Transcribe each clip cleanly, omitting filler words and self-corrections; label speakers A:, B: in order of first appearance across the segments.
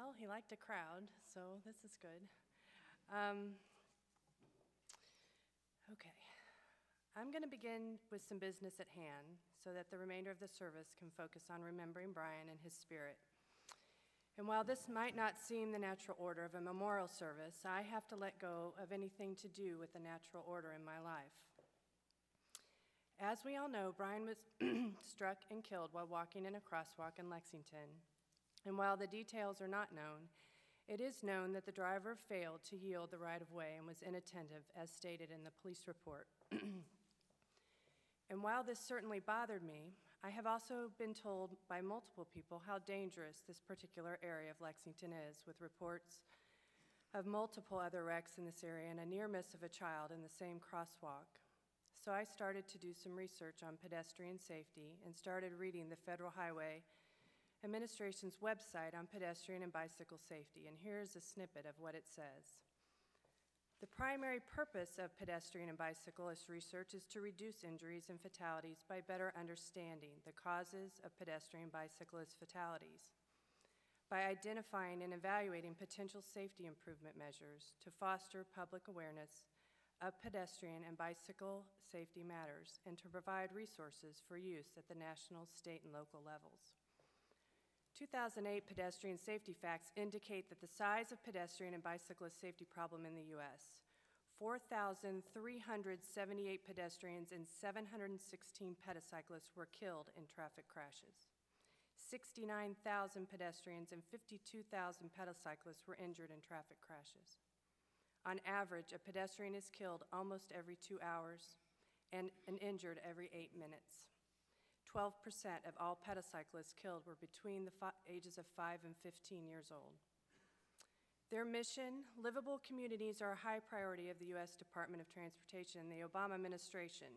A: Well, he liked a crowd, so this is good. Okay. I'm going to begin with some business at hand so that the remainder of the service can focus on remembering Brian and his spirit. And while this might not seem the natural order of a memorial service, I have to let go of anything to do with the natural order in my life. As we all know, Brian was struck and killed while walking in a crosswalk in Lexington. And while the details are not known, it is known that the driver failed to yield the right-of-way and was inattentive, as stated in the police report. And while this certainly bothered me, I have also been told by multiple people how dangerous this particular area of Lexington is, with reports of multiple other wrecks in this area and a near miss of a child in the same crosswalk. So I started to do some research on pedestrian safety and started reading the Federal Highway Administration's website on pedestrian and bicycle safety, and here's a snippet of what it says. The primary purpose of pedestrian and bicyclist research is to reduce injuries and fatalities by better understanding the causes of pedestrian and bicyclist fatalities, by identifying and evaluating potential safety improvement measures to foster public awareness of pedestrian and bicycle safety matters, and to provide resources for use at the national, state, and local levels. 2008 pedestrian safety facts indicate that the size of pedestrian and bicyclist safety problem in the U.S., 4,378 pedestrians and 716 pedicyclists were killed in traffic crashes. 69,000 pedestrians and 52,000 pedicyclists were injured in traffic crashes. On average, a pedestrian is killed almost every 2 hours and injured every 8 minutes. 12% of all pedicyclists killed were between the ages of 5 and 15 years old. Their mission, livable communities, are a high priority of the U.S. Department of Transportation and the Obama administration,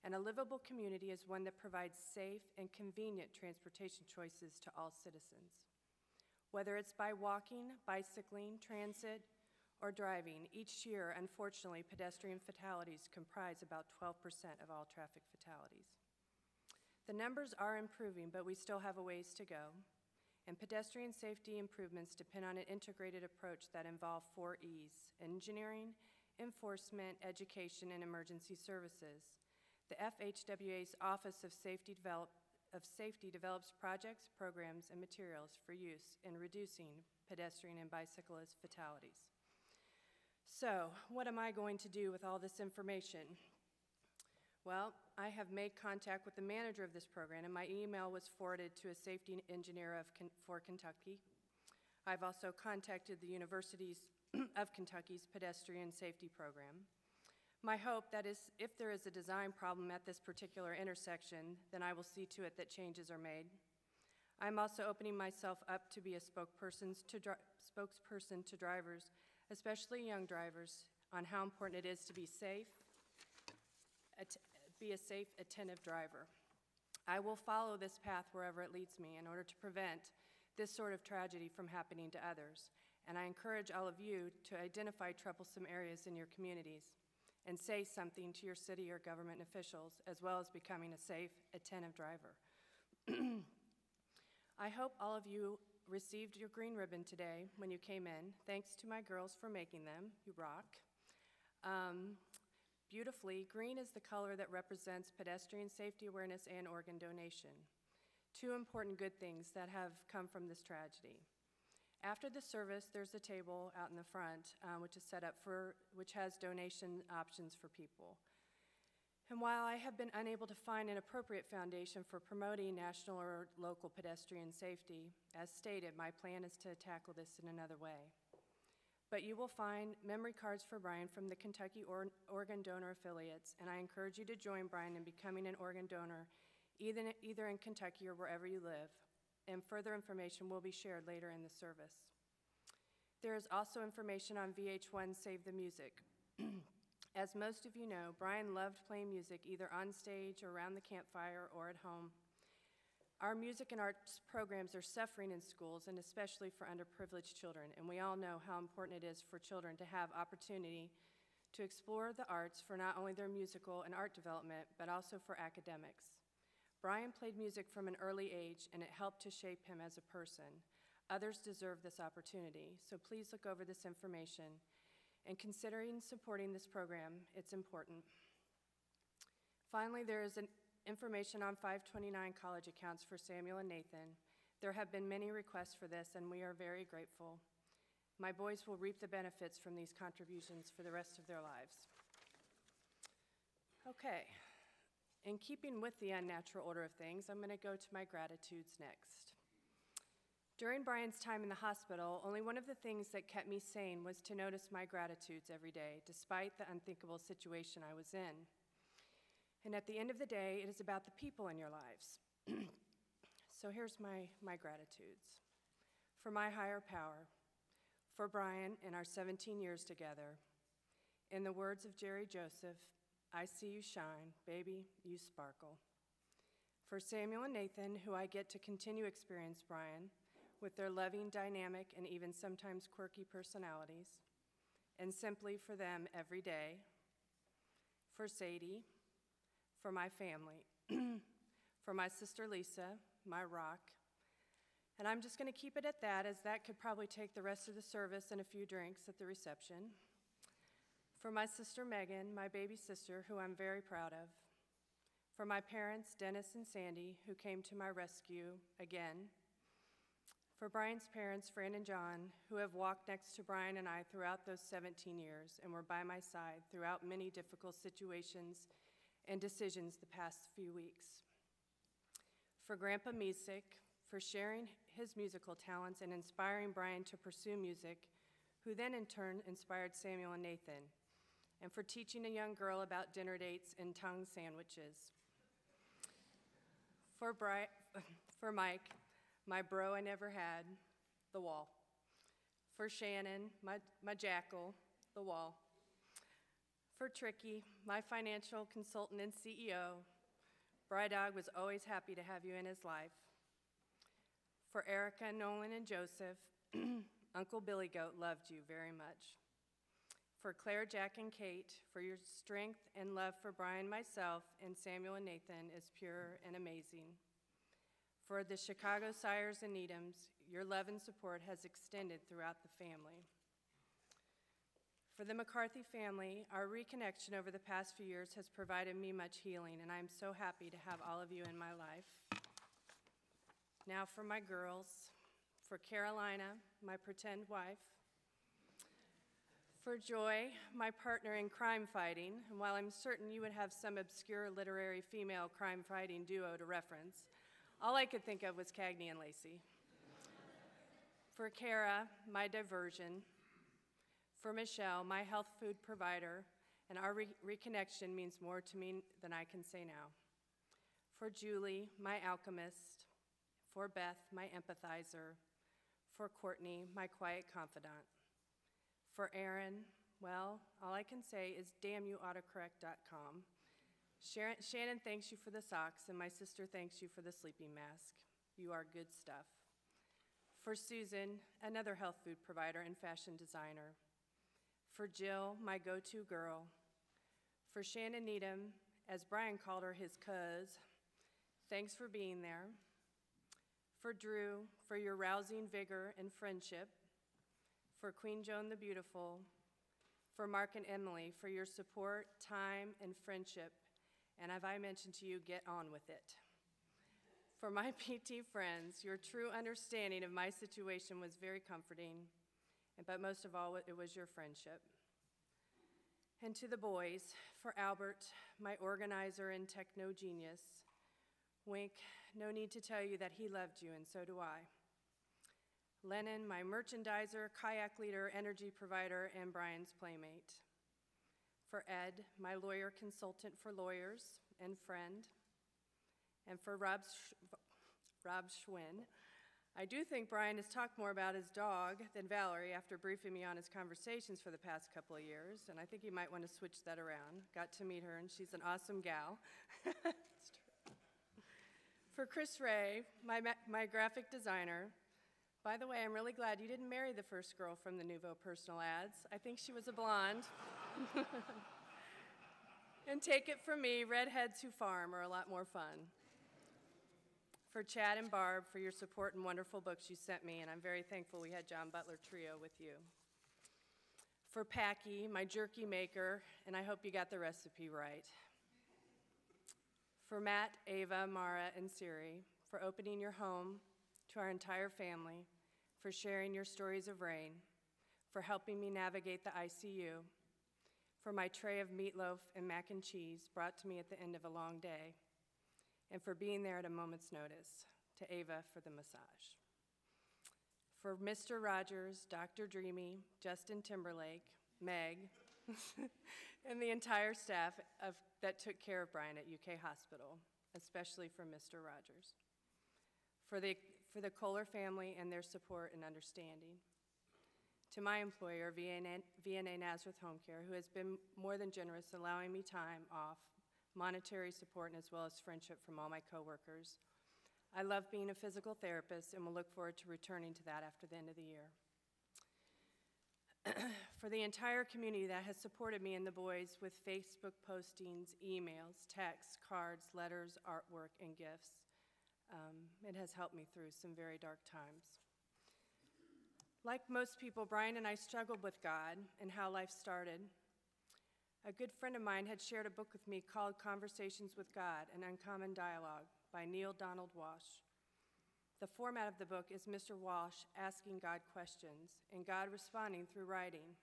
A: and a livable community is one that provides safe and convenient transportation choices to all citizens. Whether it's by walking, bicycling, transit, or driving, each year, unfortunately, pedestrian fatalities comprise about 12% of all traffic fatalities. The numbers are improving, but we still have a ways to go. And pedestrian safety improvements depend on an integrated approach that involves 4 E's: engineering, enforcement, education, and emergency services. The FHWA's Office of Safety develops projects, programs, and materials for use in reducing pedestrian and bicyclist fatalities. So, what am I going to do with all this information? Well, I have made contact with the manager of this program, and my email was forwarded to a safety engineer for Kentucky. I've also contacted the University of Kentucky's pedestrian safety program. My hope that is, if there is a design problem at this particular intersection, then I will see to it that changes are made. I'm also opening myself up to be a spokesperson to drivers, especially young drivers, on how important it is to be safe, be a safe, attentive driver. I will follow this path wherever it leads me in order to prevent this sort of tragedy from happening to others. And I encourage all of you to identify troublesome areas in your communities and say something to your city or government officials, as well as becoming a safe, attentive driver. I hope all of you received your green ribbon today when you came in. Thanks to my girls for making them. You rock. Beautifully, green is the color that represents pedestrian safety awareness and organ donation, 2 important good things that have come from this tragedy. After the service, there's a table out in the front which is set up which has donation options for people. And while I have been unable to find an appropriate foundation for promoting national or local pedestrian safety, as stated, my plan is to tackle this in another way. But you will find memory cards for Brian from the Kentucky organ donor affiliates, and I encourage you to join Brian in becoming an organ donor, either in Kentucky or wherever you live, and further information will be shared later in the service. There is also information on VH1 Save the Music. As most of you know, Brian loved playing music either on stage or around the campfire or at home. Our music and arts programs are suffering in schools, and especially for underprivileged children, and we all know how important it is for children to have opportunity to explore the arts for not only their musical and art development, but also for academics. Brian played music from an early age, and it helped to shape him as a person. Others deserve this opportunity, so please look over this information. And considering supporting this program, it's important. Finally, there is information on 529 college accounts for Samuel and Nathan. There have been many requests for this, and we are very grateful. My boys will reap the benefits from these contributions for the rest of their lives. Okay, in keeping with the unnatural order of things, I'm going to go to my gratitudes next. During Brian's time in the hospital, only one of the things that kept me sane was to notice my gratitudes every day, despite the unthinkable situation I was in. And at the end of the day, it is about the people in your lives. So here's my gratitudes. For my higher power, for Brian and our 17 years together. In the words of Jerry Joseph, I see you shine, baby, you sparkle. For Samuel and Nathan, who I get to continue experience Brian, with their loving, dynamic, and even sometimes quirky personalities, and simply for them every day. For Sadie, for my family, for my sister Lisa, my rock. And I'm just going to keep it at that, as that could probably take the rest of the service and a few drinks at the reception. For my sister Megan, my baby sister, who I'm very proud of. For my parents, Dennis and Sandy, who came to my rescue again. For Brian's parents, Fran and John, who have walked next to Brian and I throughout those 17 years and were by my side throughout many difficult situations and decisions the past few weeks. For Grandpa Music, for sharing his musical talents and inspiring Brian to pursue music, who then in turn inspired Samuel and Nathan, and for teaching a young girl about dinner dates and tongue sandwiches. For Mike, my bro I never had, the wall. For Shannon, my jackal, the wall. For Tricky, my financial consultant and CEO, Brydog was always happy to have you in his life. For Erica, Nolan, and Joseph, Uncle Billy Goat loved you very much. For Claire, Jack, and Kate, for your strength and love for Brian, myself, and Samuel and Nathan is pure and amazing. For the Chicago Seyers and Needhams, your love and support has extended throughout the family. For the McCarthy family, our reconnection over the past few years has provided me much healing, and I'm so happy to have all of you in my life. Now for my girls, for Carolina, my pretend wife, for Joy, my partner in crime fighting, and while I'm certain you would have some obscure literary female crime fighting duo to reference, all I could think of was Cagney and Lacey. For Kara, my diversion. For Michelle, my health food provider, and our reconnection means more to me than I can say now. For Julie, my alchemist. For Beth, my empathizer. For Courtney, my quiet confidant. For Aaron, well, all I can say is damnyouautocorrect.com. Shannon thanks you for the socks, and my sister thanks you for the sleeping mask. You are good stuff. For Susan, another health food provider and fashion designer. For Jill, my go-to girl. For Shannon Needham, as Brian called her his cuz, thanks for being there. For Drew, for your rousing vigor and friendship. For Queen Joan the Beautiful. For Mark and Emily, for your support, time, and friendship. And as I mentioned to you, get on with it. For my PT friends, your true understanding of my situation was very comforting, but most of all, it was your friendship. And to the boys, for Albert, my organizer and techno genius, wink, no need to tell you that he loved you, and so do I. Lennon, my merchandiser, kayak leader, energy provider, and Brian's playmate. For Ed, my lawyer consultant for lawyers and friend. And for Rob Schwinn, I do think Brian has talked more about his dog than Valerie after briefing me on his conversations for the past couple of years, and I think he might want to switch that around. Got to meet her, and she's an awesome gal. It's true. For Chris Ray, my graphic designer. By the way, I'm really glad you didn't marry the first girl from the Nouveau Personal Ads. I think she was a blonde. And take it from me, redheads who farm are a lot more fun. For Chad and Barb, for your support and wonderful books you sent me, and I'm very thankful we had John Butler Trio with you. For Packy, my jerky maker, and I hope you got the recipe right. For Matt, Ava, Mara, and Siri, for opening your home to our entire family, for sharing your stories of rain, for helping me navigate the ICU, for my tray of meatloaf and mac and cheese brought to me at the end of a long day, and for being there at a moment's notice, to Ava for the massage. For Mr. Rogers, Dr. Dreamy, Justin Timberlake, Meg, and the entire staff that took care of Brian at UK Hospital, especially for Mr. Rogers. For the Kohler family and their support and understanding. To my employer, VNA Nazareth Home Care, who has been more than generous, allowing me time off, monetary support, and as well as friendship from all my coworkers. I love being a physical therapist and will look forward to returning to that after the end of the year. For the entire community that has supported me and the boys with Facebook postings, emails, texts, cards, letters, artwork, and gifts. It has helped me through some very dark times. Like most people, Brian and I struggled with God and how life started. A good friend of mine had shared a book with me called Conversations with God, An Uncommon Dialogue by Neil Donald Walsh. The format of the book is Mr. Walsh asking God questions and God responding through writing.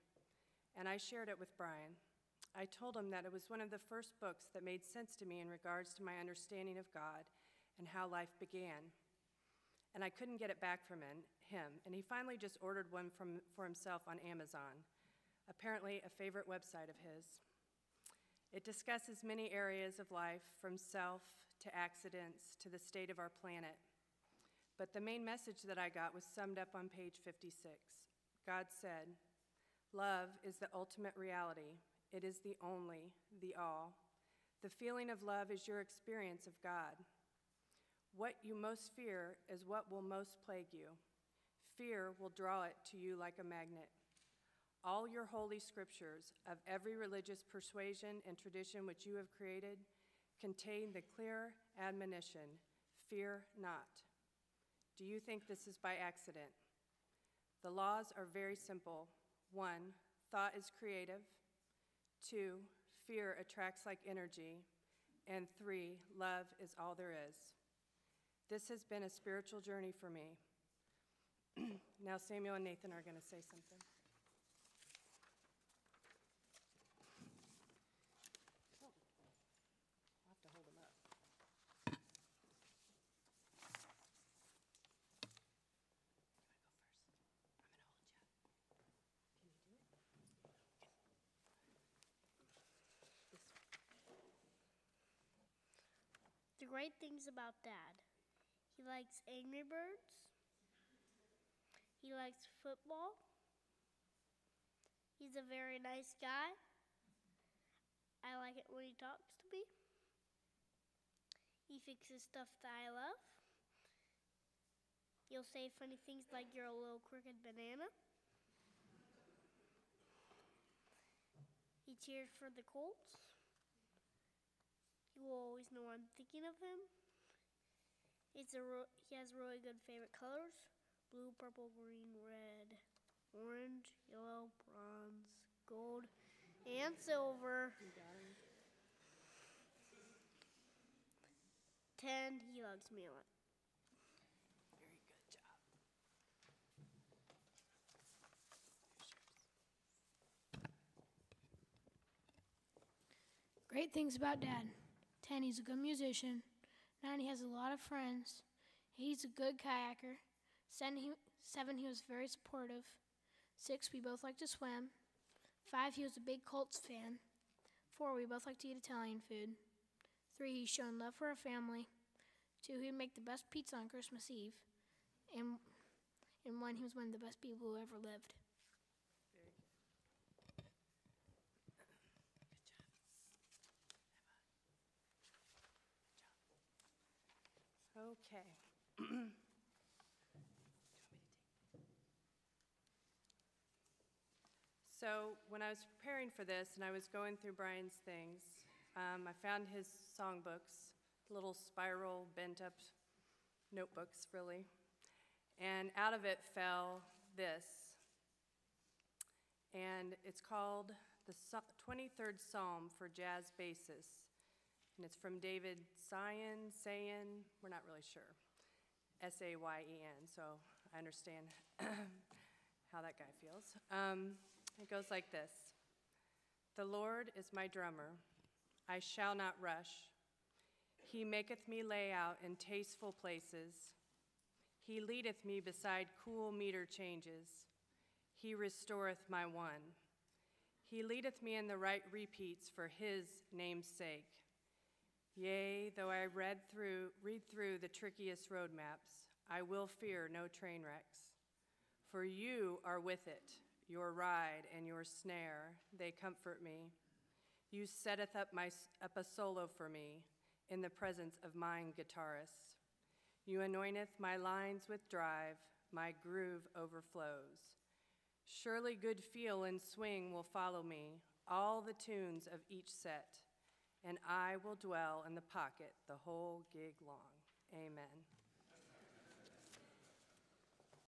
A: And I shared it with Brian. I told him that it was one of the first books that made sense to me in regards to my understanding of God and how life began. And I couldn't get it back from him, and he finally just ordered one for himself on Amazon, apparently a favorite website of his. It discusses many areas of life, from self to accidents to the state of our planet. But the main message that I got was summed up on page 56. God said, "Love is the ultimate reality. It is the only, the all. The feeling of love is your experience of God. What you most fear is what will most plague you. Fear will draw it to you like a magnet. All your holy scriptures of every religious persuasion and tradition which you have created contain the clear admonition, fear not. Do you think this is by accident? The laws are very simple. 1, thought is creative. 2, fear attracts like energy. And 3, love is all there is. This has been a spiritual journey for me." Now Samuel and Nathan are going to say something. Oh, I'll have to hold them up. You want to go first? I'm going to hold you. Can you do it? This one.
B: The great things about Dad. He likes Angry Birds. He likes football. He's a very nice guy. I like it when he talks to me. He fixes stuff that I love. He'll say funny things like, "You're a little crooked banana." He cheers for the Colts. He will always know I'm thinking of him. He has really good favorite colors: blue, purple, green, red, orange, yellow, bronze, gold, and silver.
A: You got him.
B: 10, he loves me a lot.
A: Very good job.
C: Great things about Dad. 10, he's a good musician. 9, he has a lot of friends. 8, he's a good kayaker. 7, he was very supportive. 6, we both like to swim. 5, he was a big Colts fan. 4, we both like to eat Italian food. 3, he's shown love for our family. 2, he would make the best pizza on Christmas Eve. And 1, he was one of the best people who ever lived.
A: Very good. Good job. Okay. So when I was preparing for this and I was going through Brian's things, I found his songbooks, little spiral bent up notebooks, really. And out of it fell this. And it's called the 23rd Psalm for Jazz Basses. And it's from David Seyer, we're not really sure. Sayen, so I understand how that guy feels. It goes like this. The Lord is my drummer. I shall not rush. He maketh me lay out in tasteful places. He leadeth me beside cool meter changes. He restoreth my one. He leadeth me in the right repeats for his name's sake. Yea, though I read through the trickiest road maps, I will fear no train wrecks. For you are with it, your ride and your snare, they comfort me. You setteth up a solo for me in the presence of mine guitarists. You anointeth my lines with drive, my groove overflows. Surely good feel and swing will follow me, all the tunes of each set, and I will dwell in the pocket the whole gig long. Amen.